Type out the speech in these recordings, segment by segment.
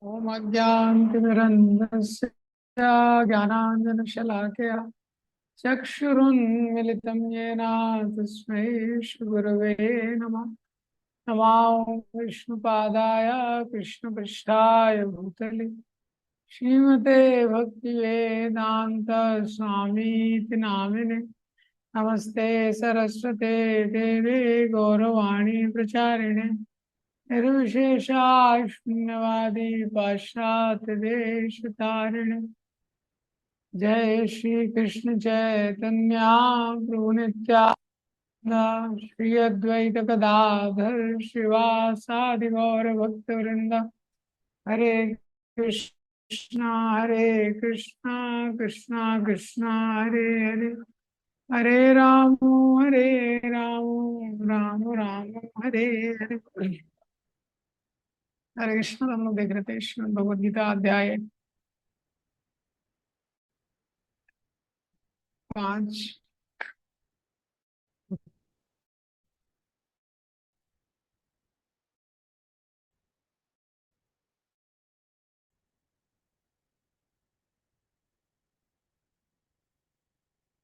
ओम अज्ञानतिमिरन्धस्य ज्ञानाञ्जनशलाकया चक्षुरुन्मिलितं येन तस्मै श्रीगुरवे नमः। नमो विष्णुपादाय कृष्णपृष्ठाय भूतले श्रीमते भक्तिवेदान्त स्वामीति नामिने। नमस्ते सरस्वते देवे गौरवाणी प्रचारिणे निर्विशेषाशून्यवादी पाश्चात्य देश तारिणे। जय श्री कृष्ण चैतन्य प्रभु नित्यानंद श्री अद्वैत गदाधर श्रीवासादि गौर भक्त वृंद। हरे कृष्णा कृष्णा कृष्णा हरे हरे, हरे राम राम राम हरे हरे। हरे कृष्ण। हम लोग देख रहे थे श्रीमद् भगवद गीता अध्याय 5।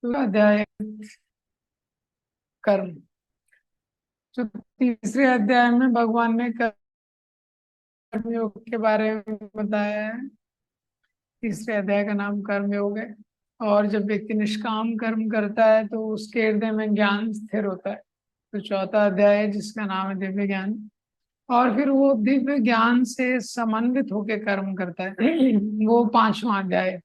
अध्याय कर्म। जो तीसरे अध्याय में भगवान ने कर्म योग के बारे में बताया है। तीसरे अध्याय का नाम कर्म योग है। और जब व्यक्ति निष्काम कर्म करता है तो उसके हृदय में ज्ञान स्थिर होता है। तो चौथा अध्याय है जिसका नाम है दिव्य ज्ञान। और फिर वो दिव्य ज्ञान से समन्वित होकर कर्म करता है वो पांचवा अध्याय है।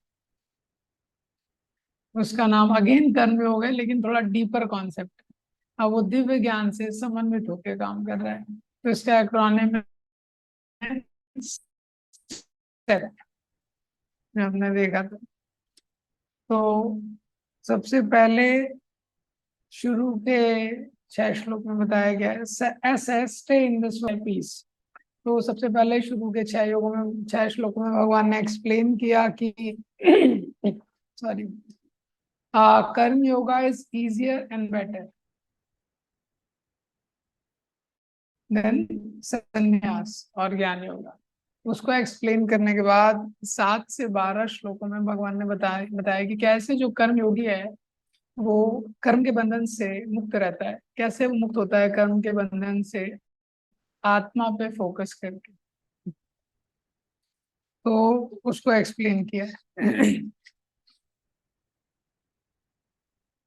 उसका नाम अगेन कर्म योग है, लेकिन थोड़ा डीपर कॉन्सेप्ट। अब वो दिव्य ज्ञान से समन्वित होकर काम कर रहा है। तो इसका एक्रोनिम है SET, जो हमने देखा था। तो सबसे पहले शुरू के 6 श्लोक में बताया गया है स्टे इन दिस पीस। तो सबसे पहले शुरू के 6 श्लोकों में भगवान ने एक्सप्लेन किया कि सॉरी, कर्म yoga is easier and better than संन्यास और ज्ञान योगा। उसको एक्सप्लेन करने के बाद 7 से 12 श्लोकों में भगवान ने बताया कि कैसे जो कर्म योगी है वो कर्म के बंधन से मुक्त रहता है। कैसे वो मुक्त होता है कर्म के बंधन से? आत्मा पे फोकस करके। तो उसको एक्सप्लेन किया है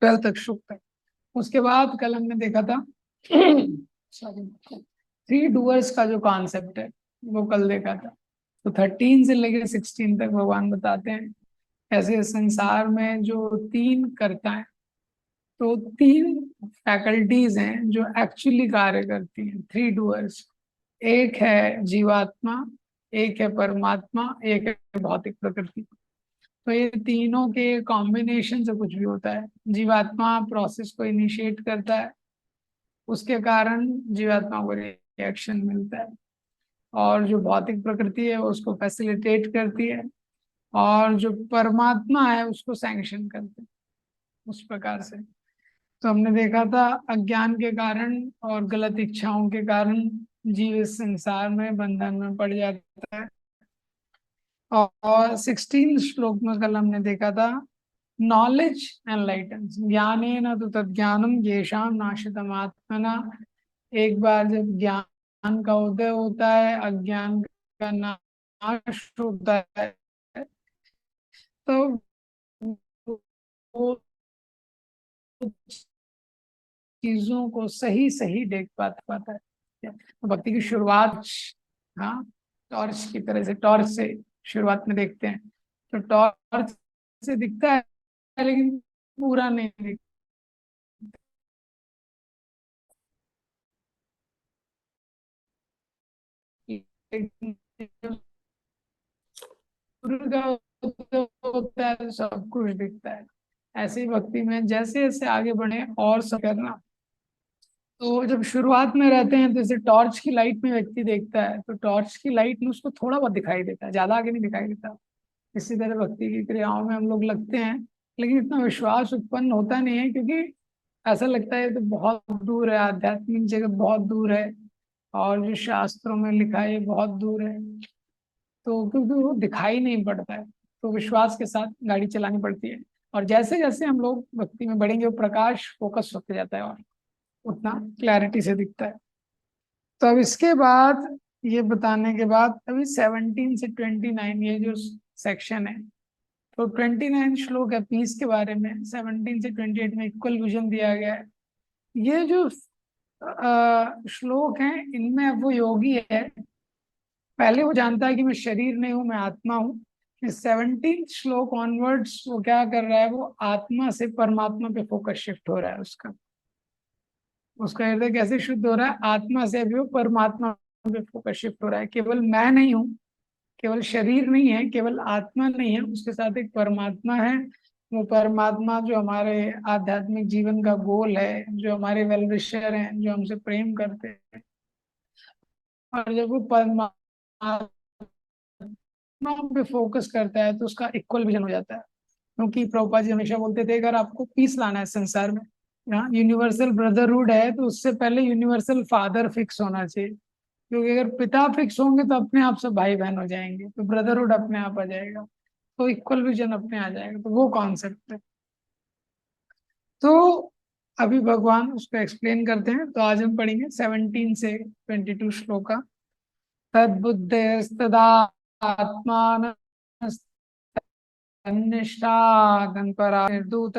12 तक श्लोक तक। उसके बाद कल हमने देखा था सॉरी, 3 डूअर्स का जो कॉन्सेप्ट है वो कल देखा था। तो 13 से लेकर 16 तक भगवान बताते हैं ऐसे संसार में जो 3 करता है। तो 3 फैकल्टीज हैं जो एक्चुअली कार्य करती हैं, 3 डूअर्स। एक है जीवात्मा, एक है परमात्मा, एक है भौतिक प्रकृति। तो ये तीनों के कॉम्बिनेशन से कुछ भी होता है। जीवात्मा प्रोसेस को इनिशिएट करता है, उसके कारण जीवात्मा को रिएक्शन मिलता है। और जो भौतिक प्रकृति है वो उसको फैसिलिटेट करती है, और जो परमात्मा है उसको सैंक्शन करते हैं। उस प्रकार से तो हमने देखा था अज्ञान के कारण और गलत इच्छाओं के कारण जीव इस संसार में बंधन में पड़ जाता है। और 16 श्लोक में कल हमने देखा था नॉलेज एनलाइटन्स ज्ञानेन तु तज्ज्ञानम येषाम नाशितम आत्मना। एक बार जब ज्ञान का उदय होता है, अज्ञान का नाश होता है, तो वो चीजों को सही सही देख पाता है। तो भक्ति की शुरुआत, हाँ, टॉर्च की तरह से, टॉर्च से शुरुआत में देखते हैं। तो टॉर्च से दिखता है लेकिन पूरा नहीं दिखता। सूर्य का उदय होता है तो सब कुछ दिखता है। ऐसे ही भक्ति में जैसे जैसे आगे बढ़े और सब करना। तो जब शुरुआत में रहते हैं तो जैसे टॉर्च की लाइट में व्यक्ति देखता है, तो टॉर्च की लाइट में उसको थोड़ा बहुत दिखाई देता है, ज्यादा आगे नहीं दिखाई देता। इसी तरह भक्ति की क्रियाओं में हम लोग लगते हैं, लेकिन इतना विश्वास उत्पन्न होता नहीं है, क्योंकि ऐसा लगता है तो बहुत दूर है, आध्यात्मिक जगत बहुत दूर है, और जो शास्त्रों में लिखा है ये बहुत दूर है। तो क्योंकि वो दिखाई नहीं पड़ता है, तो विश्वास के साथ गाड़ी चलानी पड़ती है। और जैसे जैसे हम लोग भक्ति में बढ़ेंगे, वो प्रकाश फोकस होते जाता है और उतना क्लैरिटी से दिखता है। तो अब इसके बाद ये बताने के बाद अभी 17 से 29 ये जो सेक्शन है, तो 29 श्लोक है पीस के बारे में, 17 से 28 में इक्वल विजन दिया गया है। ये जो श्लोक हैं, इनमें अब वो योगी है, पहले वो जानता है कि मैं शरीर नहीं हूं, मैं आत्मा हूँ। इस 17 श्लोक ऑनवर्ड्स वो क्या कर रहा है, वो आत्मा से परमात्मा पे फोकस शिफ्ट हो रहा है उसका। उसका हृदय कैसे शुद्ध हो रहा है, आत्मा से भी वो परमात्मा पे फोकस शिफ्ट हो रहा है। केवल मैं नहीं हूँ, केवल शरीर नहीं है, केवल आत्मा नहीं है, उसके साथ एक परमात्मा है। वो परमात्मा जो हमारे आध्यात्मिक जीवन का गोल है, जो हमारे वेल विशर हैं, जो हमसे प्रेम करते हैं। और जब वो परमात्मा पे फोकस करता है तो उसका इक्वल विजन हो जाता है। क्योंकि प्रभुपाद जी हमेशा बोलते थे, अगर आपको पीस लाना है संसार में, यहाँ यूनिवर्सल ब्रदरहुड है, तो उससे पहले यूनिवर्सल फादर फिक्स होना चाहिए। क्योंकि अगर पिता फिक्स होंगे तो अपने आप सब भाई बहन हो जाएंगे, तो ब्रदरहुड अपने आप आ जाएगा, तो इक्वल विजन अपने आ जाएगा। तो वो कॉन्सेप्ट है। तो अभी भगवान उसको एक्सप्लेन करते हैं। तो आज हम पढ़ेंगे 17 से 22 श्लोक का। तद्बुद्धेस्तदा आत्मान तन्निष्ठा तन्परा निर्धूत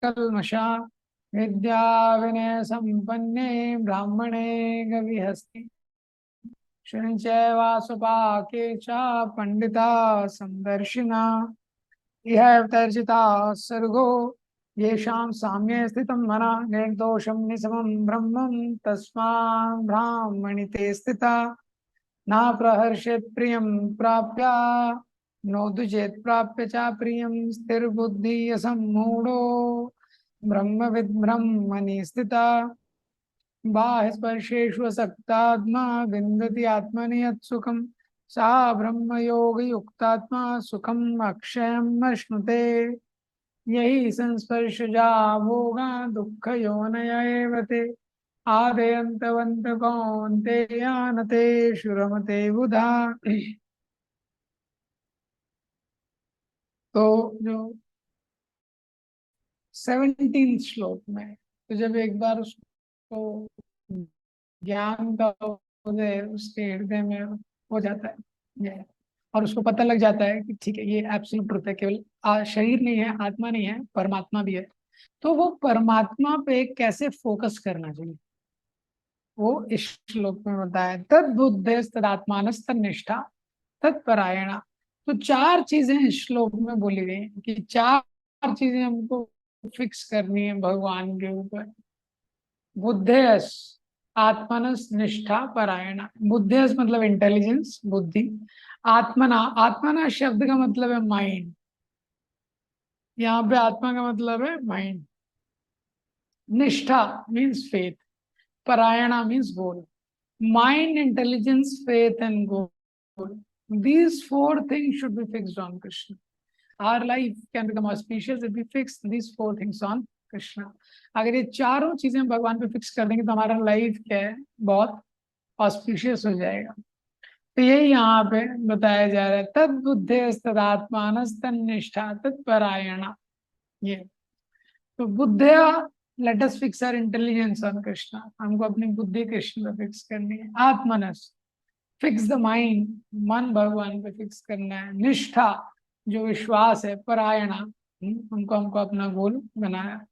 कल्मषा विद्या विनय संपन्ने ब्राह्मणे गविहस्ति शुनिचैवासुपाके च पंडिता संदर्शिना इह तर्जिता सर्गो येषां साम्ये स्थितं मना निर्दोषं निसमं ब्रह्मं तस्मात् ब्राह्मणि ते स्थिता न प्रहर्षेत् प्रियं प्राप्य नोदुचेत् प्राप्य च प्रियं स्थिरबुद्धि असम्मूढो ब्रह्मविद् ब्रह्मणि स्थिता बाह्य स्पर्शेषु असक्तात्मा विन्दति आत्मनि यत् सुखं सा ब्रह्मयोग युक्तात्मा सुखम अक्षयम अश्नुते यही संस्पर्शजा भोगा दुःख योनय एव ते आदयन्तवन्त कौन्तेयानते शुरमते बुधा। तो जो 17 श्लोक में, तो जब एक बार उसको ज्ञान का उदय उसके हृदय में हो जाता है, ये, और उसको पता लग जाता है कि ठीक है, ये एब्सोल्यूट ट्रुथ है, केवल शरीर नहीं है, आत्मा नहीं है, परमात्मा भी है। तो वो परमात्मा पे कैसे फोकस करना चाहिए, वो इस श्लोक में बताया। तद बुद्धे तदात्मानस तन्निष्ठा तत्परायणा। तो चार चीजें इस श्लोक में बोली गई हैं कि चार चीजें हमको फिक्स करनी है भगवान के ऊपर। बुद्धेयस, आत्मनस, निष्ठा, परायणा। बुद्धेयस मतलब इंटेलिजेंस, बुद्धि। आत्मना, आत्मना शब्द का मतलब है माइंड, यहाँ पे आत्मा का मतलब है माइंड। निष्ठा means faith, परायणा means goal. Mind, intelligence, faith, and goal. These four things should be fixed on Krishna. Our life can become auspicious if we fix these four things on Krishna. अगर ये चारों चीजें भगवान पे fix कर देंगे तो हमारा लाइफ क्या है, बहुत ऑस्पिशियस हो जाएगा। तो यही यहाँ पे बताया जा रहा है। तद बुद्धे तदात्मानस तन्निष्ठा तत्परायणा। ये तो बुद्धया, let us fix our intelligence on Krishna, हमको अपनी बुद्धि कृष्ण पे फिक्स करनी है। आत्मनस, फिक्स द माइंड, मन भगवान पे फिक्स करना है। निष्ठा, जो विश्वास है। परायणा, हमको अपना गोल बनाया।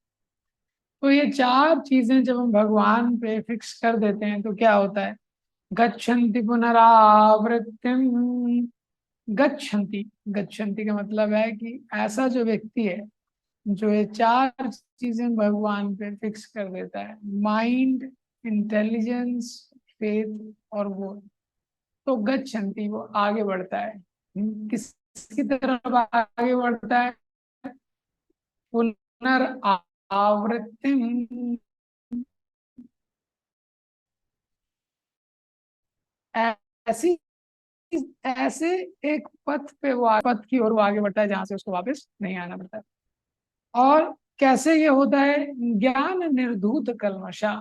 तो ये चार चीजें जब हम भगवान पे फिक्स कर देते हैं तो क्या होता है, गच्छन्ति पुनरावृत्तिम। गच्छन्ति, गच्छन्ति का मतलब है कि ऐसा जो व्यक्ति है जो ये चार चीजें भगवान पे फिक्स कर देता है, माइंड, इंटेलिजेंस, फेथ और वो, तो गच्छन्ति, वो आगे बढ़ता है। किसकी तरफ आगे बढ़ता है, पुनरावृत्ति। ऐसी, ऐसे एक पथ पे वो पथ की ओर वो आगे बढ़ता है जहां से उसको वापस नहीं आना पड़ता है। और कैसे ये होता है, ज्ञान निर्धूत कल्मषा।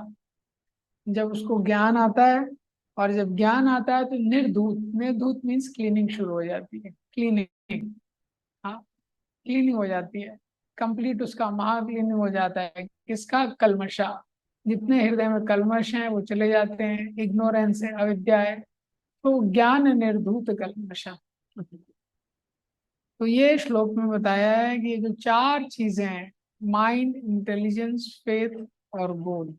जब उसको ज्ञान आता है और जब ज्ञान आता है तो निर्धूत, निर्धूत मीन्स क्लीनिंग शुरू हो जाती है, क्लीनिंग। हाँ, क्लीनिंग हो जाती है, कंप्लीट उसका महा क्लीनिंग हो जाता है। किसका? कलमशा। जितने हृदय में कलमश हैं वो चले जाते हैं, इग्नोरेंस है, अविद्या है, तो ज्ञान निर्धूत कलमशा। तो ये श्लोक में बताया है कि ये जो चार चीजें हैं, माइंड, इंटेलिजेंस, फेथ और गोल,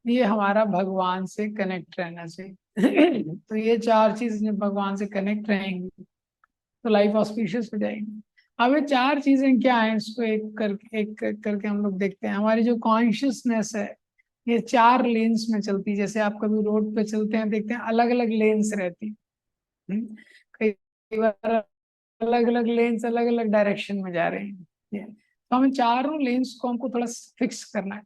ये हमारा भगवान से कनेक्ट रहना चाहिए। तो ये चार चीज जब भगवान से कनेक्ट रहेंगी तो लाइफ ऑस्पिशियस हो जाएगी। अब ये चार चीजें क्या है, इसको एक करके हम लोग देखते हैं। हमारी जो कॉन्शियसनेस है ये चार लेन्स में चलती है। जैसे आप कभी रोड पे चलते हैं, देखते हैं अलग अलग लेन्स रहती हैं। कई बार अलग अलग लेन्स अलग अलग डायरेक्शन में जा रहे हैं। तो हमें चारों लेन्स को हमको थोड़ा फिक्स करना है।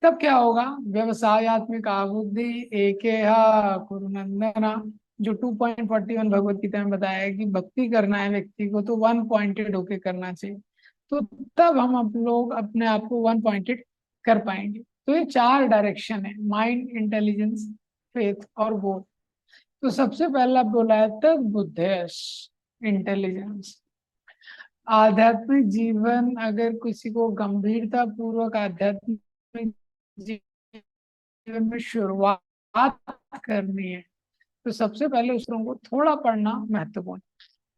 तब क्या होगा? व्यवसायत्मिक बुद्धि एकेहा कुरुनंदना, जो 2.41 भगवत गीता में बताया है कि भक्ति करना है व्यक्ति को तो वन पॉइंटेड होके करना चाहिए। तो तब हम लोग अपने आप को वन पॉइंटेड कर पाएंगे। तो ये चार डायरेक्शन है, माइंड, इंटेलिजेंस, फेथ और गोल। तो सबसे पहला बोला है तब बुद्धेश, इंटेलिजेंस। आध्यात्मिक जीवन अगर किसी को गंभीरता पूर्वक आध्यात्मिक जीवन में शुरुआत करनी है तो सबसे पहले उस लोगों को थोड़ा पढ़ना महत्वपूर्ण।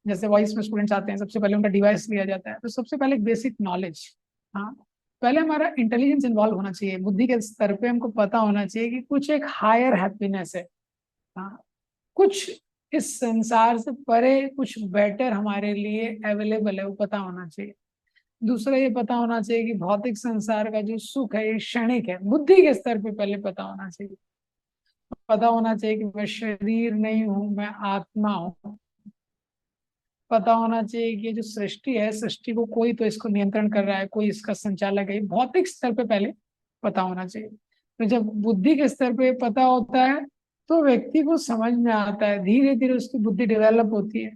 जैसे वॉइस में स्टूडेंट्स आते हैं, सबसे पहले उनका डिवाइस लिया जाता है, तो सबसे पहले बेसिक नॉलेज। हाँ, पहले हमारा इंटेलिजेंस इन्वॉल्व होना चाहिए, बुद्धि के स्तर पे हमको पता होना चाहिए कि कुछ एक हायर हैप्पीनेस है। हाँ, कुछ इस संसार से परे कुछ बेटर हमारे लिए अवेलेबल है, वो पता होना चाहिए। दूसरा ये पता होना चाहिए कि भौतिक संसार का जो सुख है ये क्षणिक है, बुद्धि के स्तर पे पहले पता होना चाहिए। पता होना चाहिए कि मैं शरीर नहीं हूं, मैं आत्मा हूँ। पता होना चाहिए कि ये जो सृष्टि है, सृष्टि को कोई तो इसको नियंत्रण कर रहा है, कोई इसका संचालक है। भौतिक स्तर पे पहले पता होना चाहिए। तो जब बुद्धि के स्तर पे पता होता है तो व्यक्ति को समझ में आता है, धीरे धीरे उसकी बुद्धि डेवलप होती है।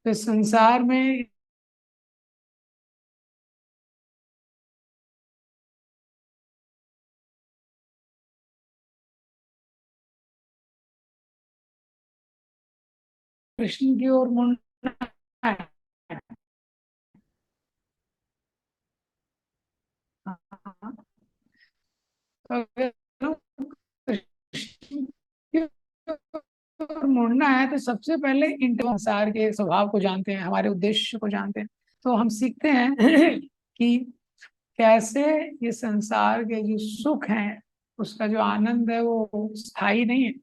तो इस संसार में कृष्ण की ओर मुड़ना है। हाँ, तो अगर कृष्ण की ओर मुड़ना है तो सबसे पहले इन संसार के स्वभाव को जानते हैं, हमारे उद्देश्य को जानते हैं। तो हम सीखते हैं कि कैसे ये संसार के जो सुख हैं, उसका जो आनंद है वो स्थायी नहीं है।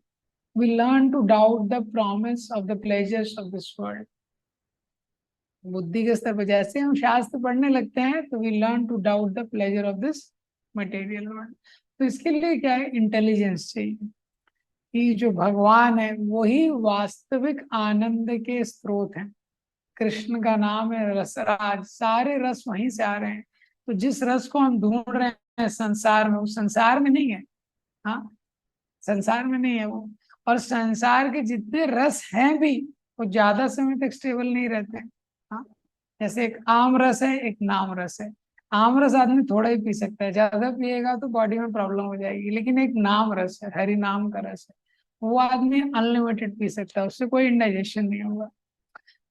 We learn to doubt the promise of the pleasures of this world. बुद्धि के स्तर पर जैसे हम शास्त्र पढ़ने लगते हैं तो we learn to doubt the pleasure of this material world. तो इसके लिए क्या है? इंटेलिजेंस चाहिए कि जो भगवान है वही वास्तविक आनंद के स्रोत हैं। कृष्ण का नाम है रसराज, सारे रस वहीं से आ रहे हैं। तो जिस रस को हम ढूंढ रहे हैं संसार में, वो संसार में नहीं है। हाँ, संसार में नहीं है वो। और संसार के जितने रस हैं भी वो ज्यादा समय तक स्टेबल नहीं रहते हैं। हाँ, जैसे एक आम रस है, एक नाम रस है। आम रस आदमी थोड़ा ही पी सकता है, ज्यादा पिएगा तो बॉडी में प्रॉब्लम हो जाएगी। लेकिन एक नाम रस है, हरि नाम का रस है, वो आदमी अनलिमिटेड पी सकता है, उससे कोई इंडाइजेशन नहीं होगा।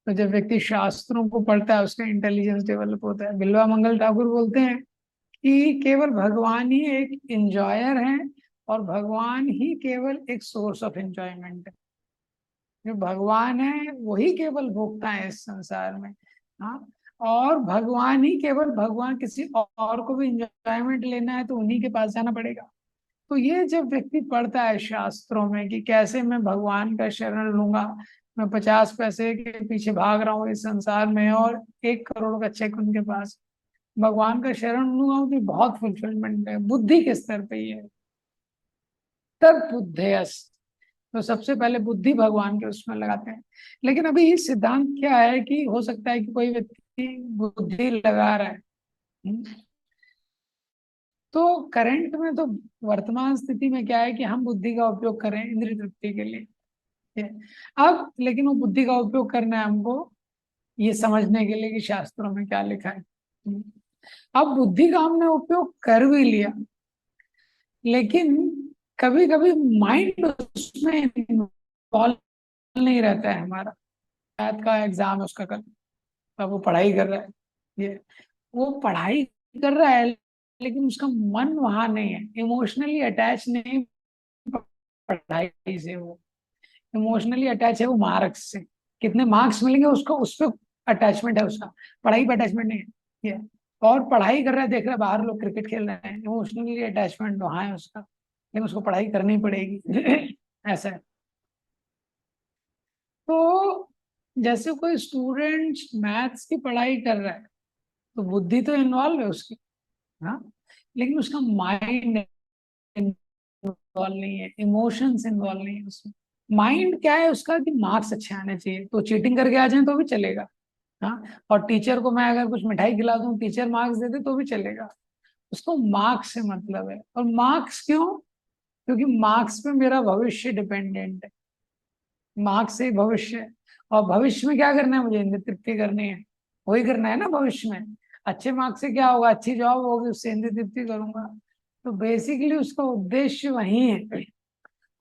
तो जब व्यक्ति शास्त्रों को पढ़ता है उसका इंटेलिजेंस डेवलप होता है। बिल्वा मंगल ठाकुर बोलते हैं कि केवल भगवान ही एक इंजॉयर है और भगवान ही केवल एक सोर्स ऑफ एंजॉयमेंट है। जो भगवान है वही केवल भोगता है इस संसार में। हाँ, और भगवान ही केवल भगवान, किसी और को भी इंजॉयमेंट लेना है तो उन्हीं के पास जाना पड़ेगा। तो ये जब व्यक्ति पढ़ता है शास्त्रों में कि कैसे मैं भगवान का शरण लूंगा, मैं 50 पैसे के पीछे भाग रहा हूँ इस संसार में और 1 करोड़ का चेक उनके पास, भगवान का शरण लूंगा तो बहुत फुलफिलमेंट है, बुद्धि के स्तर पे ही है। तब बुद्धेयस, तो सबसे पहले बुद्धि भगवान के उसमें लगाते हैं। लेकिन अभी ये सिद्धांत क्या है कि हो सकता है कि कोई व्यक्ति बुद्धि लगा रहा है। तो करंट में तो वर्तमान स्थिति में क्या है कि हम बुद्धि का उपयोग करें इंद्रिय तृप्ति के लिए। अब लेकिन वो बुद्धि का उपयोग करना है हमको ये समझने के लिए कि शास्त्रों में क्या लिखा है। अब बुद्धि का हमने उपयोग कर भी लिया, लेकिन कभी कभी माइंड उसमें इन्वॉल्व नहीं रहता है हमारा। मैथ का एग्जाम है उसका कल, अब वो पढ़ाई कर रहा है, ये वो पढ़ाई कर रहा है लेकिन उसका मन वहां नहीं है, इमोशनली अटैच नहीं पढ़ाई से, वो इमोशनली अटैच है वो मार्क्स से, कितने मार्क्स मिलेंगे उसको, उस पर अटैचमेंट है उसका, पढ़ाई पे अटैचमेंट नहीं है ये। और पढ़ाई कर रहा है, देख रहा है बाहर लोग क्रिकेट खेल रहे हैं, इमोशनली अटैचमेंट वहां है उसका, लेकिन उसको पढ़ाई करनी पड़ेगी ऐसा है। तो जैसे कोई स्टूडेंट मैथ्स की पढ़ाई कर रहा है तो बुद्धि तो इन्वॉल्व है उसकी, हाँ, लेकिन उसका माइंड इन्वॉल्व नहीं है, इमोशंस इन्वॉल्व नहीं है उसमें। माइंड क्या है उसका कि मार्क्स अच्छे आने चाहिए, तो चीटिंग करके आ जाए तो भी चलेगा, हाँ, और टीचर को मैं अगर कुछ मिठाई खिला दूं, टीचर मार्क्स दे दे तो भी चलेगा, उसको मार्क्स से मतलब है। और मार्क्स क्यों? क्योंकि मार्क्स पे मेरा भविष्य डिपेंडेंट है, मार्क्स से ही भविष्य है। और भविष्य में क्या करना है, मुझे इंद्र तृप्ति करनी है, वही करना है ना भविष्य में। अच्छे मार्क्स से क्या होगा, अच्छी जॉब होगी, उससे इंद्र तृप्ति करूंगा। तो बेसिकली उसका उद्देश्य वही है।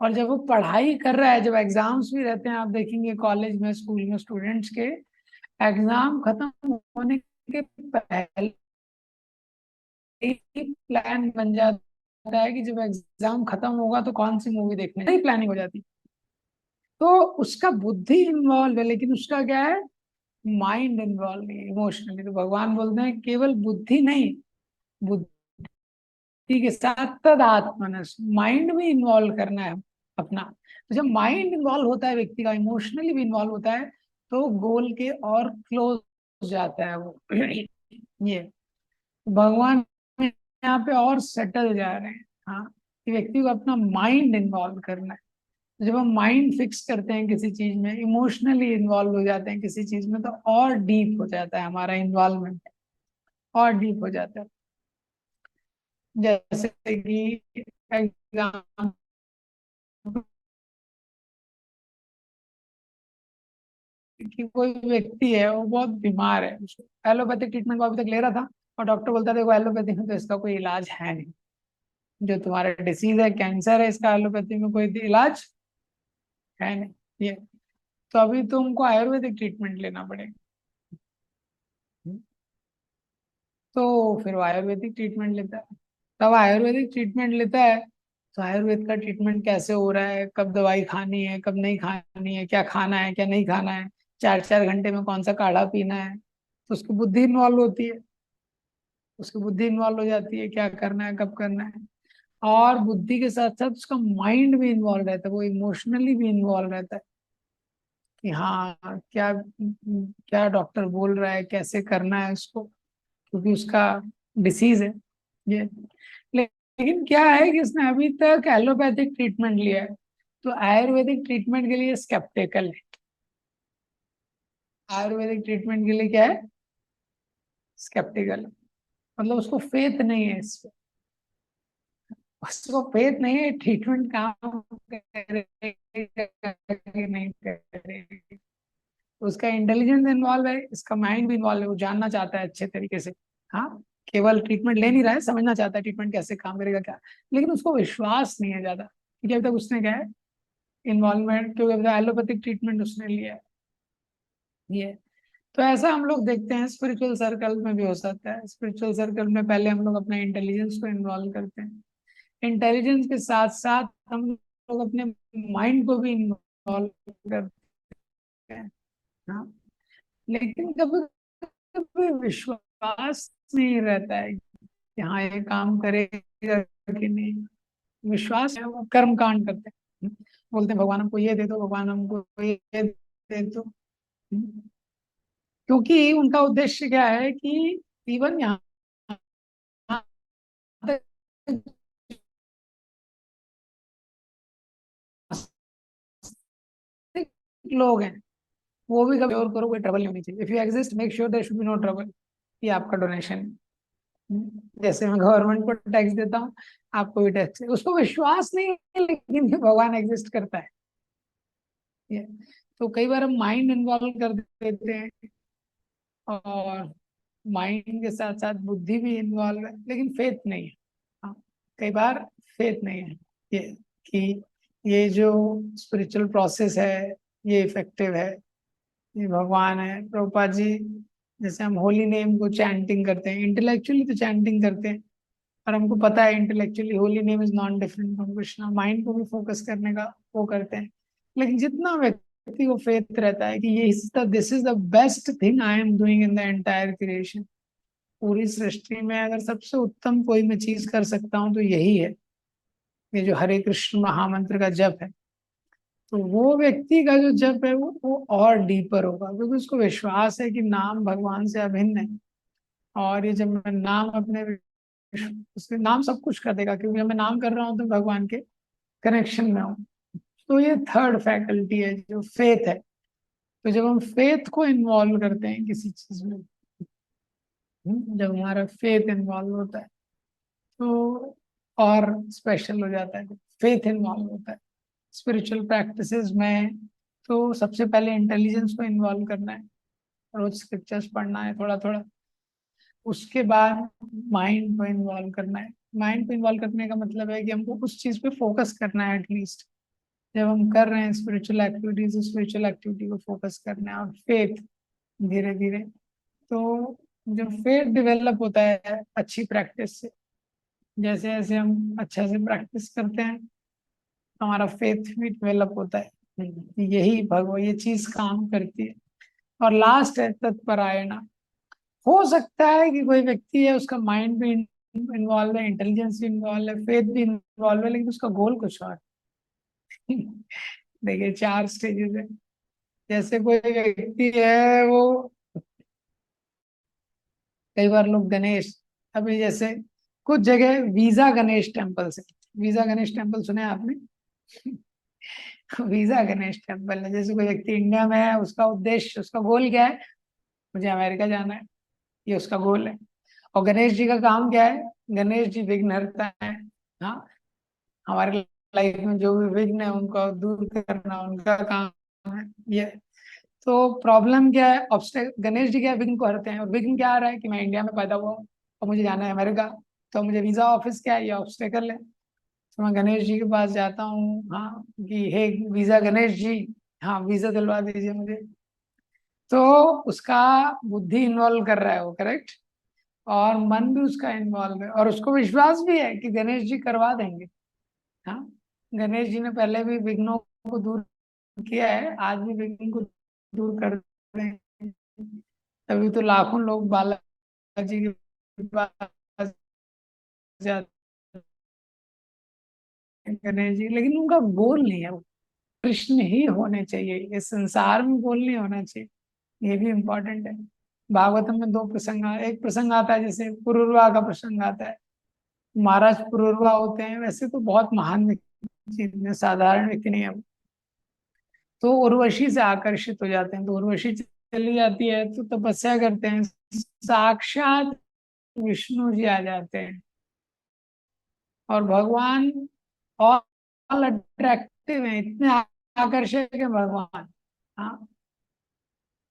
और जब वो पढ़ाई कर रहा है, जब एग्जाम्स भी रहते हैं, आप देखेंगे कॉलेज में स्कूल में स्टूडेंट्स के एग्जाम खत्म होने के पहले ही प्लान बन जाता है कि जब एग्जाम खत्म होगा तो कौन सी मूवी देखने की प्लानिंग हो जाती है। तो उसका बुद्धि इन्वॉल्व है लेकिन उसका क्या है, माइंड इन्वॉल्व नहीं, इमोशनली। तो भगवान बोलते हैं केवल बुद्धि नहीं, बुद्धि के साथ तदात्मनस, माइंड भी इन्वॉल्व करना है अपना। तो जब माइंड इन्वॉल्व होता है व्यक्ति का, इमोशनली भी इन्वॉल्व होता है, तो गोल के और क्लोज हो जाता है वो ये भगवान यहाँ पे और सेटल जा रहे हैं, हाँ, कि व्यक्ति को अपना माइंड इन्वॉल्व करना है। जब हम माइंड फिक्स करते हैं किसी चीज में, इमोशनली इन्वॉल्व हो जाते हैं किसी चीज में, तो और डीप हो जाता है हमारा इन्वॉल्वमेंट, और डीप हो जाता है। जैसे कि एग्जाम, कि कोई व्यक्ति है वो बहुत बीमार है, उसको एलोपैथिक ट्रीटमेंट वो अभी तक ले रहा था, और डॉक्टर बोलता था देखो एलोपैथी में तो इसका कोई इलाज है नहीं, जो तुम्हारा डिसीज है कैंसर है, इसका एलोपैथी में कोई इलाज है नहीं ये। तो अभी तुमको आयुर्वेदिक ट्रीटमेंट लेना पड़ेगा। तो फिर वो आयुर्वेदिक ट्रीटमेंट लेता है। तब आयुर्वेदिक ट्रीटमेंट लेता है, तो आयुर्वेद का ट्रीटमेंट कैसे हो रहा है, कब दवाई खानी है कब नहीं खानी है, क्या खाना है क्या नहीं खाना है, 4 4 घंटे में कौन सा काढ़ा पीना है, तो उसकी बुद्धि इन्वॉल्व होती है, उसकी बुद्धि इन्वॉल्व हो जाती है क्या करना है कब करना है। और बुद्धि के साथ साथ उसका माइंड भी इन्वॉल्व रहता है, वो इमोशनली भी इन्वॉल्व रहता है कि हाँ क्या क्या डॉक्टर बोल रहा है, कैसे करना है उसको, क्योंकि उसका डिसीज है ये। लेकिन क्या है कि उसने अभी तक एलोपैथिक ट्रीटमेंट लिया है, तो आयुर्वेदिक ट्रीटमेंट के लिए स्केप्टिकल है। आयुर्वेदिक ट्रीटमेंट के लिए क्या है, स्केप्टिकल है, मतलब उसको फेथ नहीं है इस पे, उसको फेथ नहीं है ट्रीटमेंट काम करेगा कि नहीं करेगा। उसका इंटेलिजेंस इन्वॉल्व है, इसका माइंड भी इन्वॉल्व है, वो जानना चाहता है अच्छे तरीके से, हाँ, केवल ट्रीटमेंट ले नहीं रहा है, समझना चाहता है ट्रीटमेंट कैसे काम करेगा क्या। लेकिन उसको विश्वास नहीं है ज्यादा, क्योंकि अभी तक उसने क्या है, इन्वॉल्वमेंट, क्योंकि अभी एलोपैथिक ट्रीटमेंट उसने लिया है ये। तो ऐसा हम लोग देखते हैं स्पिरिचुअल सर्कल में भी हो सकता है। स्पिरिचुअल सर्कल में पहले हम लोग अपने इंटेलिजेंस को इन्वॉल्व करते हैं, इंटेलिजेंस के साथ साथ हम लोग अपने माइंड को भी इन्वॉल्व करते हैं, हाँ, लेकिन कभी कभी विश्वास नहीं रहता है कि हाँ ये काम करेगा कि नहीं। विश्वास है वो कर्म कांड करते हैं, बोलते हैं भगवान हमको ये दे दो, भगवान हमको ये दे दो, क्योंकि उनका उद्देश्य क्या है कि इवन यहाँ तक लोग हैं, वो भी कभी और करो, कोई ट्रबल नहीं होनी चाहिए, if you exist make sure there should be no trouble, ये आपका डोनेशन। जैसे मैं गवर्नमेंट को टैक्स देता हूँ, आपको भी टैक्स, उसको विश्वास नहीं है लेकिन ये भगवान एग्जिस्ट करता है ये। तो कई बार हम माइंड इन्वॉल्व कर देते हैं, और माइंड के साथ साथ बुद्धि भी इन्वॉल्व है, लेकिन फेथ नहीं है, हाँ, कई बार फेथ नहीं है ये। कि ये जो स्पिरिचुअल प्रोसेस है ये इफेक्टिव है, ये भगवान है। प्रभुपाद जी, जैसे हम होली नेम को चैंटिंग करते हैं, इंटेलेक्चुअली तो चैंटिंग करते हैं, और हमको पता है intellectually holy name is not different from Krishna, mind को भी फोकस करने का वो करते हैं। लेकिन जितना व्यक्ति को फेथ रहता है कि ये this is the best thing I am doing in the entire creation, पूरी सृष्टि में अगर सबसे उत्तम कोई मैं चीज कर सकता हूँ तो यही है, ये जो हरे कृष्ण महामंत्र का जप है। तो वो व्यक्ति का जो जप है वो और डीपर होगा, क्योंकि उसको विश्वास है कि नाम भगवान से अभिन्न है। और ये जब मैं नाम अपने उसके नाम सब कुछ कर देगा, क्योंकि जब मैं नाम कर रहा हूँ तो भगवान के कनेक्शन में हूँ। तो ये थर्ड फैकल्टी है जो फेथ है। तो जब हम फेथ को इन्वॉल्व करते हैं किसी चीज में, जब हमारा फेथ इन्वॉल्व होता है तो और स्पेशल हो जाता है। फेथ इन्वॉल्व होता है स्पिरिचुअल प्रैक्टिसेस में, तो सबसे पहले इंटेलिजेंस को इन्वॉल्व करना है, रोज स्क्रिप्चर्स पढ़ना है थोड़ा थोड़ा। उसके बाद माइंड को इन्वॉल्व करना है। माइंड को इन्वॉल्व करने का मतलब है कि हमको उस चीज पे फोकस करना है एटलीस्ट। जब हम कर रहे हैं स्पिरिचुअल एक्टिविटीज, स्पिरिचुअल एक्टिविटी को फोकस करना है। और फेथ धीरे धीरे, तो जब फेथ डेवलप होता है अच्छी प्रैक्टिस से, जैसे जैसे हम अच्छा से प्रैक्टिस करते हैं हमारा फेथ भी डेवलप होता है। यही भगवान ये चीज काम करती है। और लास्ट है तत्परायण। हो सकता है कि कोई व्यक्ति है उसका माइंड भी इन्वॉल्व है, इंटेलिजेंस भी इन्वॉल्व है, फेथ भी इन्वॉल्व है, लेकिन उसका गोल कुछ और है। देखिए 4 स्टेजेस है। जैसे कोई व्यक्ति है वो, कई बार लोग गणेश, अभी जैसे कुछ जगह वीजा गणेश टेम्पल से, वीजा गणेश टेम्पल सुने आपने? वीजा गणेश टेम्पल है, जैसे कोई व्यक्ति इंडिया में है, उसका उद्देश्य, उसका गोल क्या है, मुझे अमेरिका जाना है, ये उसका गोल है। और गणेश जी का काम क्या है? गणेश जी विघ्नहर्ता है। हाँ, हमारे लाइफ में जो भी विघ्न है उनको दूर करना उनका काम है ये। तो प्रॉब्लम क्या है? ऑब्स्टेकल, गणेश जी क्या विघ्न को हरते हैं, और विघ्न क्या आ रहा है कि मैं इंडिया में पैदा हुआ हूँ और मुझे जाना है अमेरिका, तो मुझे वीजा ऑफिस क्या है, ये ऑब्स्टेकल है। तो मैं गणेश जी के पास जाता हूँ, हाँ, कि हे वीजा गणेश जी, हाँ वीजा दिलवा दीजिए मुझे। तो उसका बुद्धि इन्वॉल्व कर रहा है वो, करेक्ट, और मन भी उसका इन्वॉल्व है, और उसको विश्वास भी है कि गणेश जी करवा देंगे। हाँ, गणेश जी ने पहले भी विघ्नों को दूर किया है, आज भी विघ्न को दूर कर देंगे। तभी तो लाखों लोग बालाजी के पास जाते हैं गणेश जी, लेकिन उनका गोल नहीं है वो। कृष्ण ही होने चाहिए, इस संसार में गोल नहीं होना चाहिए। ये भी इम्पोर्टेंट है। भागवतम में 2 प्रसंग एक प्रसंग आता है, जैसे पुरुरवा का प्रसंग आता है। महाराज पुरुरवा होते हैं, वैसे तो बहुत महान व्यक्ति, इतने साधारण व्यक्ति नहीं है वो। तो उर्वशी से आकर्षित हो जाते हैं, तो उर्वशी चली जाती है तो तपस्या करते हैं, साक्षात विष्णु जी आ जाते हैं। और भगवान ऑल अट्रैक्टिव है, इतने आकर्षक है भगवान। हाँ,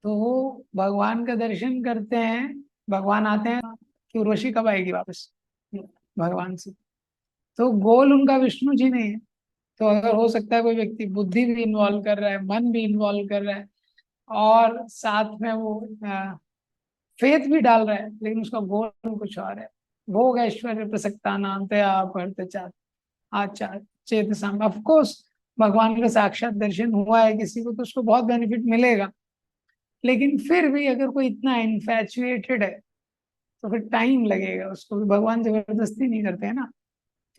तो वो भगवान का दर्शन करते हैं, भगवान आते हैं कि उर्वशी कब आएगी वापस भगवान से। तो गोल उनका विष्णु जी नहीं है। तो अगर हो सकता है कोई व्यक्ति बुद्धि भी इन्वॉल्व कर रहा है, मन भी इन्वॉल्व कर रहा है, और साथ में वो फेथ भी डाल रहा है, लेकिन उसका गोल कुछ और है। भोग ऐश्वर्य प्रसक्ता नाम आचार चेत संग, ऑफ कोर्स भगवान का साक्षात दर्शन हुआ है किसी को तो उसको बहुत बेनिफिट मिलेगा। लेकिन फिर भी अगर कोई इतना इन्फैचुएटेड है तो फिर टाइम लगेगा उसको भी, भगवान जबरदस्ती नहीं करते हैं ना।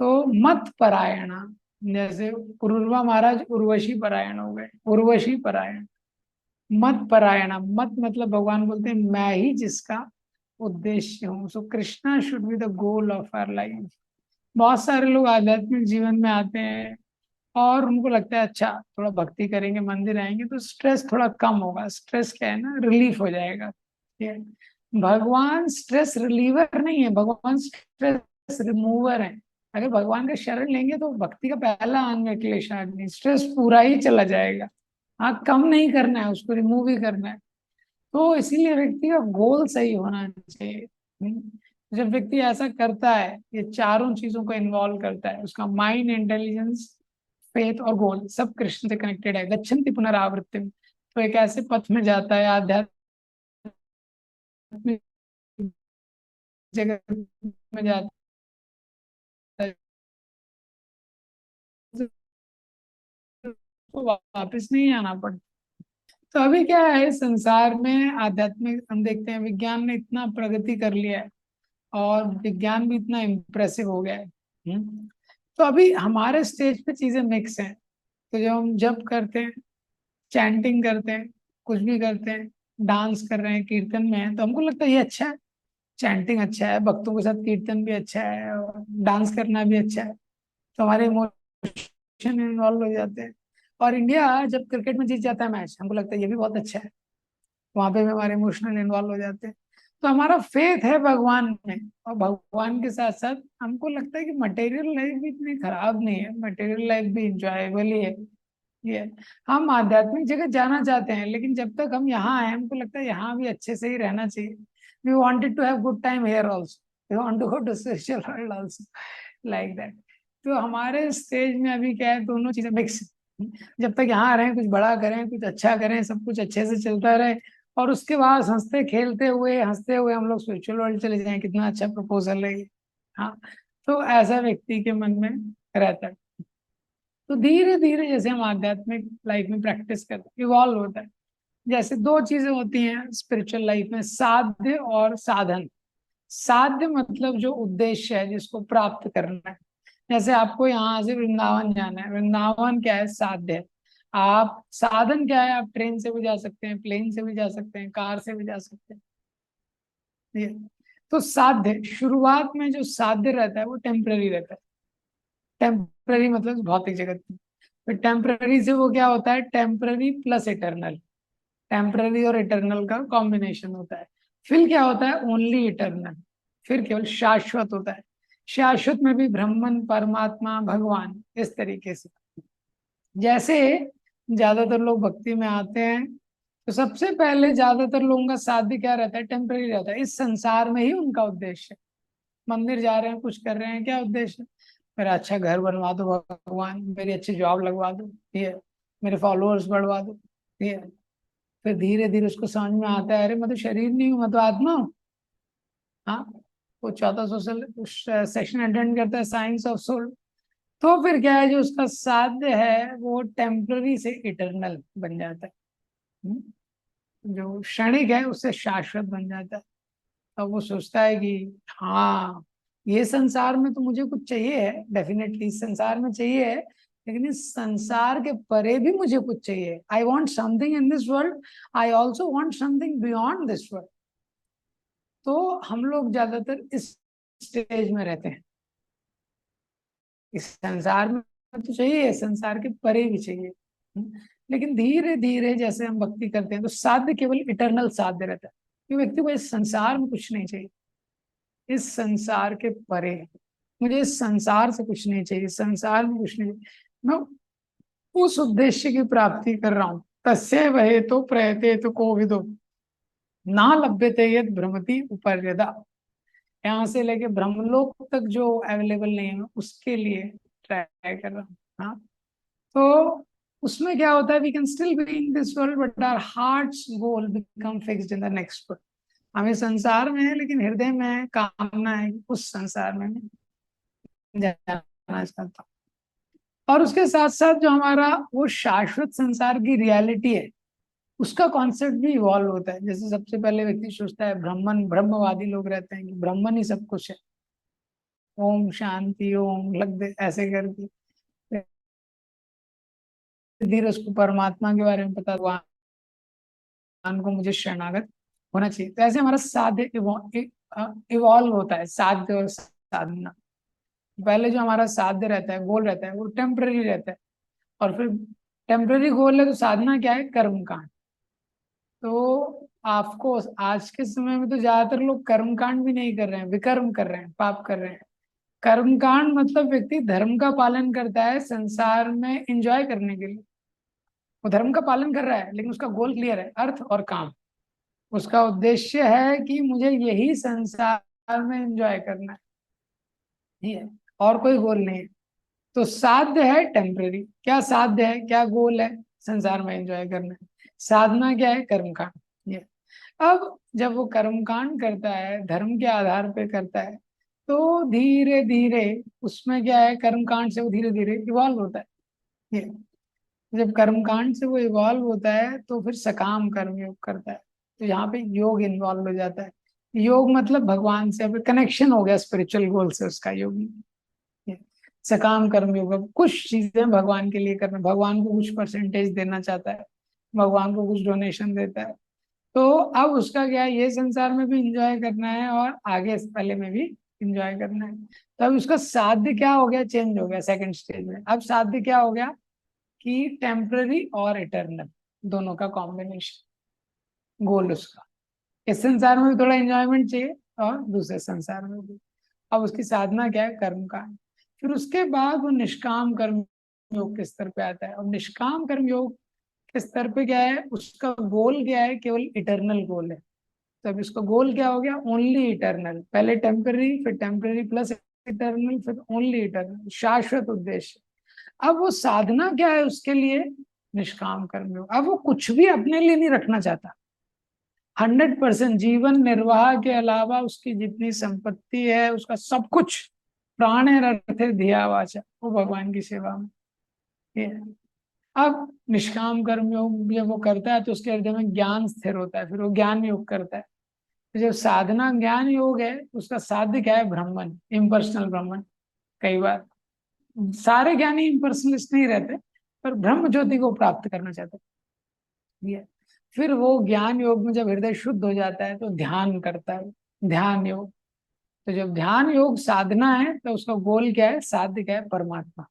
तो मत परायणा, जैसे पुरुरवा महाराज उर्वशी परायण हो गए, उर्वशी परायण। मत परायणा, मत मतलब भगवान बोलते हैं मैं ही जिसका उद्देश्य हूँ। So Krishna should be the goal of our life. बहुत सारे लोग आध्यात्मिक जीवन में आते हैं और उनको लगता है अच्छा थोड़ा भक्ति करेंगे, मंदिर आएंगे तो स्ट्रेस थोड़ा कम होगा। स्ट्रेस क्या है ना, रिलीफ हो जाएगा। ठीक है, भगवान स्ट्रेस रिलीवर नहीं है, भगवान स्ट्रेस रिमूवर है। अगर भगवान का शरण लेंगे तो भक्ति का पहला अंग है क्लेशाग्नि, स्ट्रेस पूरा ही चला जाएगा। हाँ, कम नहीं करना है, उसको रिमूव ही करना है। तो इसीलिए व्यक्ति का गोल सही होना चाहिए। जब व्यक्ति ऐसा करता है, ये चारों चीजों को इन्वॉल्व करता है, उसका माइंड इंटेलिजेंस, फेथ और गोल सब कृष्ण से कनेक्टेड है। गच्छन्ति पुनरावृत्ति, तो एक ऐसे पथ में जाता है आध्यात्मिक जगत में जाता है, तो वापस नहीं आना पड़ता। तो अभी क्या है संसार में आध्यात्मिक, हम देखते हैं विज्ञान ने इतना प्रगति कर लिया है और विज्ञान भी इतना इम्प्रेसिव हो गया है। तो अभी हमारे स्टेज पे चीजें मिक्स हैं। तो जब हम जब करते हैं, चैंटिंग करते हैं, कुछ भी करते हैं, डांस कर रहे हैं, कीर्तन में है, तो हमको लगता है ये अच्छा है, चैंटिंग अच्छा है, भक्तों के साथ कीर्तन भी अच्छा है और डांस करना भी अच्छा है। तो हमारे इमोशन इन्वॉल्व हो जाते हैं। और इंडिया जब क्रिकेट में जीत जाता है मैच, हमको लगता है ये भी बहुत अच्छा है, वहां पे भी हमारे इमोशनल इन्वॉल्व हो जाते हैं। तो हमारा फेथ है भगवान में, और भगवान के साथ साथ हमको लगता है कि मटेरियल लाइफ भी इतनी खराब नहीं है, मटेरियल लाइफ भी इंजॉयबल ही है। ये हम आध्यात्मिक जगह जाना चाहते हैं, लेकिन जब तक हम यहाँ आए हमको लगता है यहाँ भी अच्छे से ही रहना चाहिए। We wanted to have good time here also, we want to go to spiritual world also, like that. तो हमारे स्टेज में अभी क्या है, दोनों चीजें मिक्स। जब तक यहाँ रहें, कुछ बड़ा करें, कुछ अच्छा करें, सब कुछ अच्छे से चलता रहे, और उसके बाद हंसते हुए हम लोग स्पिरिचुअल वर्ल्ड चले जाएं, कितना अच्छा प्रपोजल है ये। हाँ, तो ऐसा व्यक्ति के मन में रहता है। तो धीरे धीरे जैसे हम आध्यात्मिक लाइफ में प्रैक्टिस करते हैं, इवॉल्व होता है। जैसे दो चीजें होती हैं स्पिरिचुअल लाइफ में, साध्य और साधन। साध्य मतलब जो उद्देश्य है, जिसको प्राप्त करना है। जैसे आपको यहाँ से वृंदावन जाना है, वृंदावन क्या है, साध्य है। आप साधन क्या है, आप ट्रेन से भी जा सकते हैं, प्लेन से भी जा सकते हैं, कार से भी जा सकते हैं। ये तो साध्य, शुरुआत में जो साध्य रहता है वो टेम्पररी रहता है। टेम्पररी मतलब भौतिक जगत में। फिर टेम्पररी से वो क्या होता है, टेम्पररी प्लस इटर्नल। टेम्पररी और इटर्नल का कॉम्बिनेशन होता है। फिर क्या होता है, ओनली इटर्नल। फिर केवल शाश्वत होता है। शाश्वत में भी ब्रह्मन, परमात्मा, भगवान, इस तरीके से। जैसे ज्यादातर लोग भक्ति में आते हैं, तो सबसे पहले ज्यादातर लोगों का साध्य क्या रहता है, टेम्पररी रहता है। इस संसार में ही उनका उद्देश्य है। मंदिर जा रहे हैं, कुछ कर रहे हैं, क्या उद्देश्य है, मेरा अच्छा घर बनवा दो भगवान, मेरी अच्छी जॉब लगवा दो, ये मेरे फॉलोअर्स बढ़वा दो, ये। फिर धीरे धीरे उसको समझ में आता है, अरे मैं तो शरीर नहीं हूँ, मैं तो आत्मा हूँ। हाँ, वो चौथा सोशल सेक्शन अटेंड करता है, साइंस ऑफ सोल। तो फिर क्या है, जो उसका साध्य है वो टेम्पररी से इटर्नल बन जाता है। हम्म? जो क्षणिक है उससे शाश्वत बन जाता है। अब वो सोचता है कि हाँ, ये संसार में तो मुझे कुछ चाहिए है, डेफिनेटली इस संसार में चाहिए है, लेकिन इस संसार के परे भी मुझे कुछ चाहिए। I want something in this world, I also want something beyond this world. तो हम लोग ज्यादातर इस स्टेज में रहते हैं, इस संसार में तो चाहिए, संसार के परे भी चाहिए। लेकिन धीरे धीरे जैसे हम भक्ति करते हैं, तो साध्य केवल इटर्नल साध्य रहता है कि व्यक्ति को इस संसार में कुछ नहीं चाहिए, इस संसार के परे। मुझे इस संसार से कुछ नहीं चाहिए, संसार में कुछ नहीं चाहिए, मैं उस उद्देश्य की प्राप्ति कर रहा हूँ। तस्य वहे तो प्रयते तो कोविदो ना लभ्यते यद भ्रमति उपर्यदा। यहाँ से लेके ब्रह्मलोक तक जो अवेलेबल नहीं है, उसके लिए ट्राई कर रहा हूँ। हाँ, तो उसमें क्या होता है, we can still be in this world but our hearts goal become fixed in the next world. हमें संसार में है, लेकिन हृदय में कामना है कि उस संसार में मैं जाना चाहता हूँ। और उसके साथ साथ जो हमारा वो शाश्वत संसार की रियलिटी है, उसका कॉन्सेप्ट भी इवॉल्व होता है। जैसे सबसे पहले व्यक्ति सोचता है ब्रह्मन, ब्रह्मवादी लोग रहते हैं कि ब्रह्मन ही सब कुछ है, ओम शांति ओम लग दे ऐसे करके। धीरे उसको परमात्मा के बारे में पता, भगवान को मुझे शरणागत होना चाहिए। तो ऐसे हमारा साध्य इवॉल्व होता है, साध्य और साधना। पहले जो हमारा साध्य रहता है, गोल रहता है, वो टेम्पररी रहता है। और फिर टेम्पररी गोल है तो साधना क्या है, कर्म कांड। तो आपको आज के समय में तो ज्यादातर लोग कर्म कांड भी नहीं कर रहे हैं, विकर्म कर रहे हैं, पाप कर रहे हैं। कर्म कांड मतलब व्यक्ति धर्म का पालन करता है संसार में एंजॉय करने के लिए। वो धर्म का पालन कर रहा है, लेकिन उसका गोल क्लियर है, अर्थ और काम। उसका उद्देश्य है कि मुझे यही संसार में एंजॉय करना है, ये है, और कोई गोल नहीं है। तो साध्य है टेम्पररी। क्या साध्य है, क्या गोल है, संसार में एंजॉय करना है। साधना क्या है, कर्मकांड। ये अब जब वो कर्मकांड करता है, धर्म के आधार पे करता है, तो धीरे धीरे उसमें क्या है, कर्मकांड से वो धीरे धीरे इवॉल्व होता है। ये जब कर्मकांड से वो इवॉल्व होता है तो फिर सकाम कर्म योग करता है। तो यहाँ पे योग इन्वॉल्व हो जाता है। योग मतलब भगवान से अब कनेक्शन हो गया, स्पिरिचुअल गोल से उसका योग। ये सकाम कर्म योग, अब कुछ चीजें भगवान के लिए करना, भगवान को कुछ परसेंटेज देना चाहता है, भगवान को कुछ डोनेशन देता है। तो अब उसका क्या है, ये संसार में भी इंजॉय करना है और आगे पहले में भी इंजॉय करना है। तो अब उसका साध्य क्या हो गया, चेंज हो गया सेकंड स्टेज में। अब साध्य क्या हो गया कि टेम्पररी और इटर्नल दोनों का कॉम्बिनेशन गोल उसका। इस संसार में भी थोड़ा एंजॉयमेंट चाहिए और दूसरे संसार में भी। अब उसकी साधना क्या है, कर्म का। फिर उसके बाद वो निष्काम कर्म योग के स्तर पे आता है। और निष्काम कर्म योग के स्तर पे क्या है, उसका गोल क्या है, केवल इटर्नल गोल है। तो अब इसका गोल क्या हो गया, ओनली इटर्नल। पहले टेम्पररी, फिर टेम्पररी प्लस इटर्नल, फिर ओनली इटर्नल, शाश्वत उद्देश्य। अब वो साधना क्या है उसके लिए, निष्काम कर्म योग। अब वो कुछ भी अपने लिए नहीं रखना चाहता। 100% जीवन निर्वाह के अलावा उसकी जितनी संपत्ति है, उसका सब कुछ प्राणे रथे धिया वाचा, वो भगवान की सेवा में। ये है। अब निष्काम कर्म योग जब वो करता है तो उसके हृदय में ज्ञान स्थिर होता है, फिर वो ज्ञान योग करता है। तो जब साधना ज्ञान योग है, उसका साध्य क्या है, ब्राह्मण, इम्पर्सनल ब्राह्मण। कई बार सारे ज्ञानी इम्पर्सनलिस्ट नहीं रहते, पर ब्रह्म ज्योति को प्राप्त करना चाहते हैं। ये फिर वो ज्ञान योग में जब हृदय शुद्ध हो जाता है तो ध्यान करता है, ध्यान योग। तो जब ध्यान योग साधना है तो उसका गोल क्या है, साध्य क्या है, परमात्मा।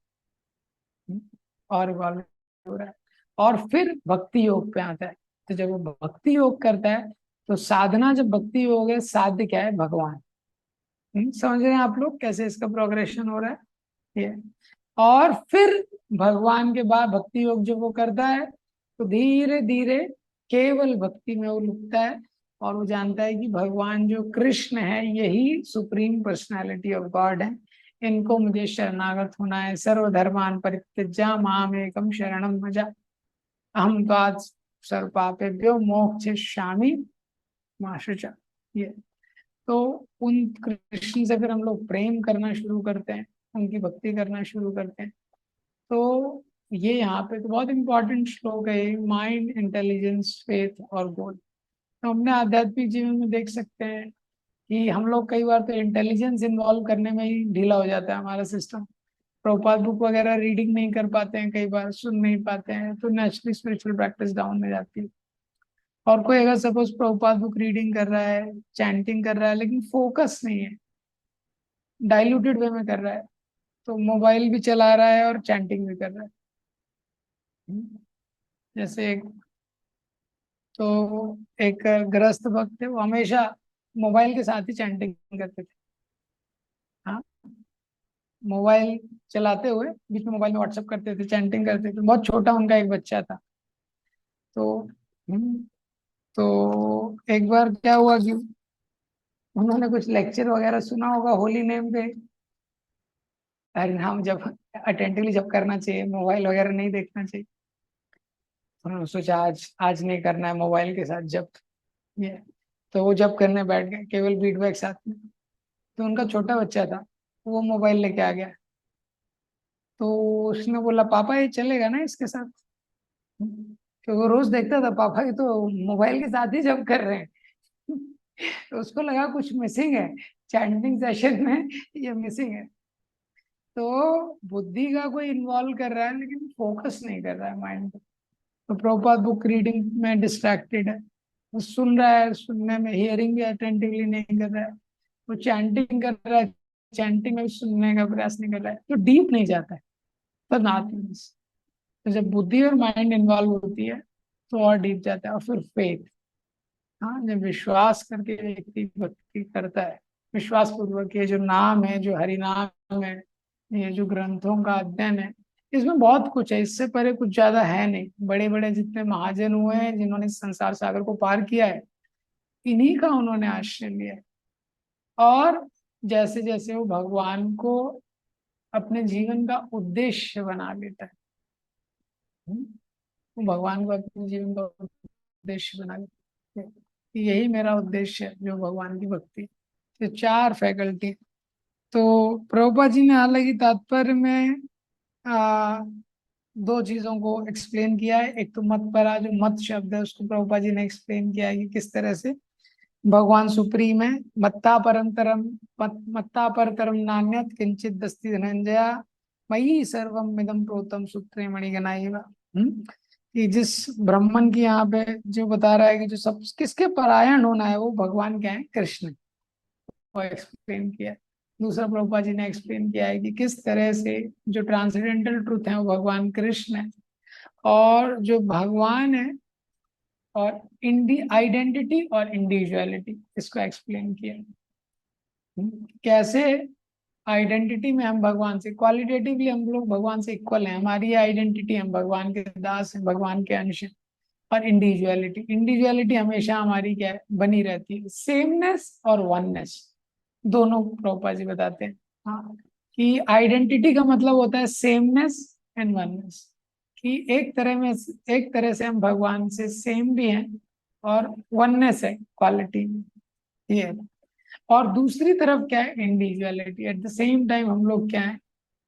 और evolve हो रहा है। और फिर भक्ति योग पे आता है। तो जब वो भक्ति योग करता है तो साधना जब भक्ति योग है, साध्य क्या है, भगवान। समझ रहे हैं आप लोग कैसे इसका प्रोग्रेशन हो रहा है ये। और फिर भगवान के बाद भक्ति योग जब वो करता है तो धीरे धीरे केवल भक्ति में वो लुकता है। और वो जानता है कि भगवान जो कृष्ण है यही सुप्रीम पर्सनालिटी ऑफ गॉड है। इनको मुझे शरणागत होना है। सर्वधर्मान परित्यज्य माम एकम शरणम भज, अहम त्वात् सर्व पापेभ्यो मोक्षयिष्यामि मा शुचा। ये तो उन कृष्ण से फिर हम लोग प्रेम करना शुरू करते हैं, उनकी भक्ति करना शुरू करते हैं। तो ये यहाँ पे तो बहुत इंपॉर्टेंट श्लोक है, माइंड, इंटेलिजेंस, फेथ और गोल। तो हमने आध्यात्मिक जीवन में देख सकते हैं कि हम लोग कई बार तो इंटेलिजेंस इन्वॉल्व करने में ही ढीला हो जाता है हमारा सिस्टम। प्रभुपाद बुक वगैरह रीडिंग नहीं कर पाते हैं, कई बार सुन नहीं पाते हैं, तो नेचुरली स्पिरिचुअल प्रैक्टिस डाउन में जाती है। और कोई अगर सपोज प्रभुपाद बुक रीडिंग कर रहा है, चैंटिंग कर रहा है, लेकिन फोकस नहीं है, डाइल्यूटेड वे में कर रहा है, तो मोबाइल भी चला रहा है और चैंटिंग भी कर रहा है। जैसे तो एक गृहस्थ भक्त थे, वो हमेशा मोबाइल के साथ ही चैंटिंग करते थे। हाँ, मोबाइल चलाते हुए बीच में मोबाइल में व्हाट्सएप करते थे, चैंटिंग करते थे। बहुत छोटा उनका एक बच्चा था। तो तो एक बार क्या हुआ कि उन्होंने कुछ लेक्चर वगैरह सुना होगा होली नेम पे। हरि नाम जब अटेंटिवली जब करना चाहिए, मोबाइल वगैरह नहीं देखना चाहिए। तो उन्होंने सोचा आज आज नहीं करना है मोबाइल के साथ जब। ये तो वो जब करने बैठ गए केवल फीडबैक साथ में। तो उनका छोटा बच्चा था, वो मोबाइल लेके आ गया। तो उसने बोला पापा ये चलेगा ना इसके साथ। तो वो रोज देखता था पापा ये तो मोबाइल के साथ ही जब कर रहे हैं। तो उसको लगा कुछ मिसिंग है चैंटिंग सेशन में, ये मिसिंग है। तो बुद्धि का कोई इन्वॉल्व कर रहा है लेकिन फोकस नहीं कर रहा है माइंड पे। तो प्रभुपाद बुक रीडिंग में डिस्ट्रैक्टेड है, वो सुन रहा है, सुनने में हियरिंग भी अटेंटिवली नहीं कर रहा है। वो चैंटिंग कर रहा है, चैंटिंग में भी सुनने का प्रयास नहीं कर रहा है, तो डीप नहीं जाता है। तो नॉटनेस। तो जब बुद्धि और माइंड इन्वॉल्व होती है तो और डीप जाता है। और फिर फेथ, हाँ, जब विश्वास करके व्यक्ति भक्ति करता है, विश्वास पूर्वक, ये जो नाम है, जो हरि नाम है, ये जो ग्रंथों का अध्ययन है, इसमें बहुत कुछ है, इससे परे कुछ ज्यादा है नहीं। बड़े बड़े जितने महाजन हुए हैं जिन्होंने संसार सागर को पार किया है, इन्हीं का उन्होंने आश्रय लिया है। और जैसे जैसे वो भगवान को अपने जीवन का उद्देश्य बना लेता है। वो भगवान को अपने जीवन का उद्देश्य बना लेता है कि यही मेरा उद्देश्य है, जो भगवान की भक्ति। तो 4 फैकल्टी। तो प्रभुपाद जी ने हालांकि तात्पर्य में आ, 2 चीजों को एक्सप्लेन किया है। एक तो मत परा, जो मत शब्द है उसको प्रभुपाद जी ने एक्सप्लेन किया है कि किस तरह से भगवान सुप्रीम है। मत्ता परंतरम मत्ता परतरम नान्यत किंचित दस्ति धनंजया मयि सर्वम इदम प्रोतम सूत्रे मणिगणाइवा। कि जिस ब्राह्मण की यहाँ पे जो बता रहा है कि जो सब किसके परायण होना है, वो भगवान क्या है, कृष्ण, वो एक्सप्लेन किया है। दूसरा प्रभुपाद जी ने एक्सप्लेन किया है कि किस तरह से जो ट्रांसेंडेंटल ट्रूथ है वो भगवान कृष्ण है, और जो भगवान है और आइडेंटिटी और इंडिविजुअलिटी, इसको एक्सप्लेन किया। कैसे आइडेंटिटी में हम भगवान से क्वालिटेटिवली हम लोग भगवान से इक्वल हैं, हमारी आइडेंटिटी, हम भगवान के दास हैं, भगवान के अंश हैं। और इंडिविजुअलिटी, इंडिविजुअलिटी हमेशा हमारी क्या है, बनी रहती है। सेमनेस और वननेस दोनों प्रभुपाद जी बताते हैं। हाँ, कि आइडेंटिटी का मतलब होता है सेमनेस एंड वननेस, कि एक तरह से हम भगवान से सेम भी हैं और वननेस है क्वालिटी में, ये है। और दूसरी तरफ क्या है, individuality. At the same time हम लोग क्या है,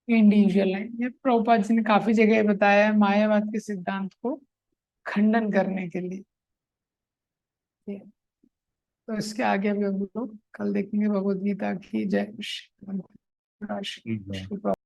इंडिविजुअल है। ये प्रभुपाद जी ने काफी जगह बताया है मायावाद के सिद्धांत को खंडन करने के लिए। तो इसके आगे भी हम लोग कल देखेंगे। भगवद गीता की जय। श्री ठीक है। श्री